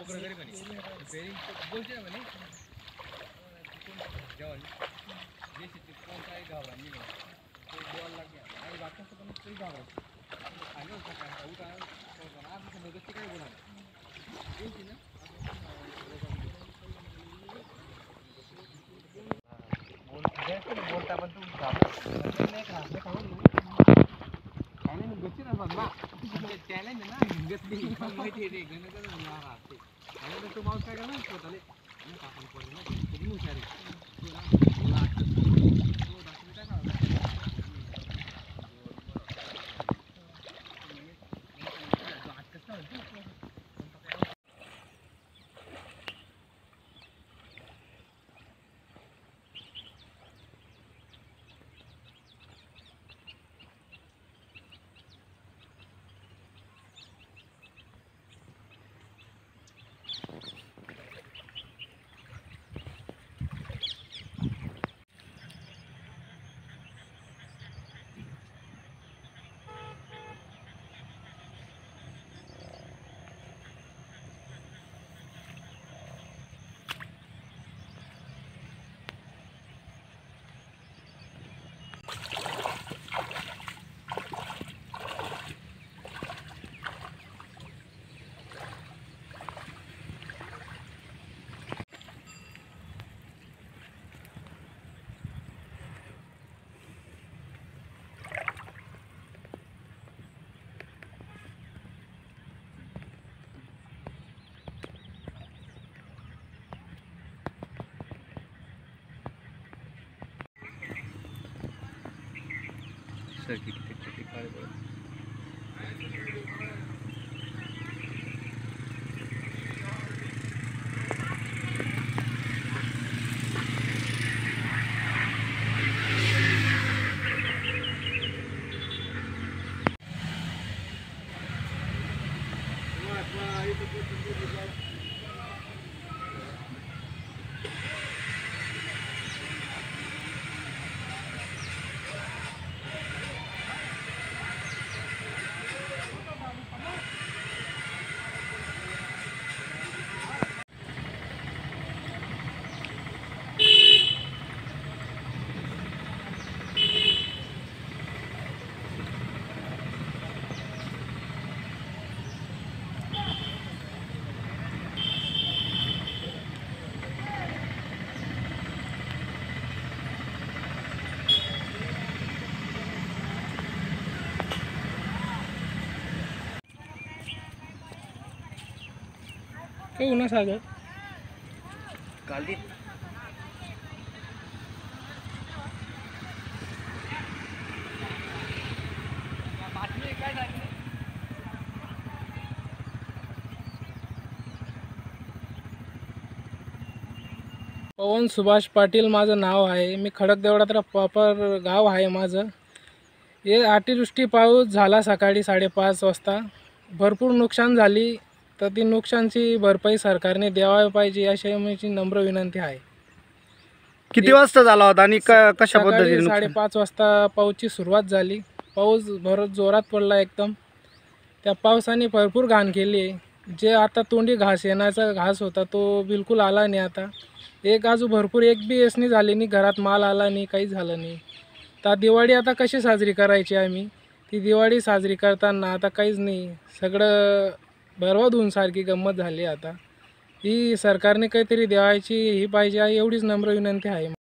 पोकळ घरी म्हणे फेरी बोलते म्हणे जेवण जे शेती कोण काय घाबरा मी ते बोलायला लागले आणि बाकीचं पण तरी घाबरा सांगेल का काय उठा आज मदत काय बोला बोलते ना बोलता पण तू गच्ची ना बघा चॅलेंज आहे ना गच्ची माहिती आहे गणित राहते आणि तो माणूस काय करणार स्वतःले आपण पडलं ना तुम्ही हुशार आहे सर किती काय बोल काय होणार सागर काल दी पवन सुभाष पाटील माझं नाव आहे. मी खडकदेवळा प्रॉपर गाव आहे माझं. हे अतिवृष्टी पाऊस झाला सकाळी 5:30 वाजता. भरपूर नुकसान झाली, तर ती नुकसानची भरपाई सरकारने द्यायला पाहिजे अशी माझी नम्र विनंती आहे. किती वाजता झाला होता आणि कशा पद्धतीने 5:30 वाजता पाऊसची सुरुवात झाली. पाऊस जोरात पडला एकदम. त्या पावसाने भरपूर घाण केली आहे. जे आता तोंडी घास येण्याचा घास होता तो बिलकुल आला नाही. आता एक आजू भरपूर एक बी यसनी झाली नाही, घरात माल आला नाही, काही झालं नाही. तर दिवाळी आता कशी साजरी करायची आम्ही? ती दिवाळी साजरी करताना आता काहीच नाही, सगळं बरबाद होऊन सारखी गंमत झाली. आता ही सरकारने काहीतरी द्यायची ही पाहिजे, एवढीच नम्र विनंती आहे.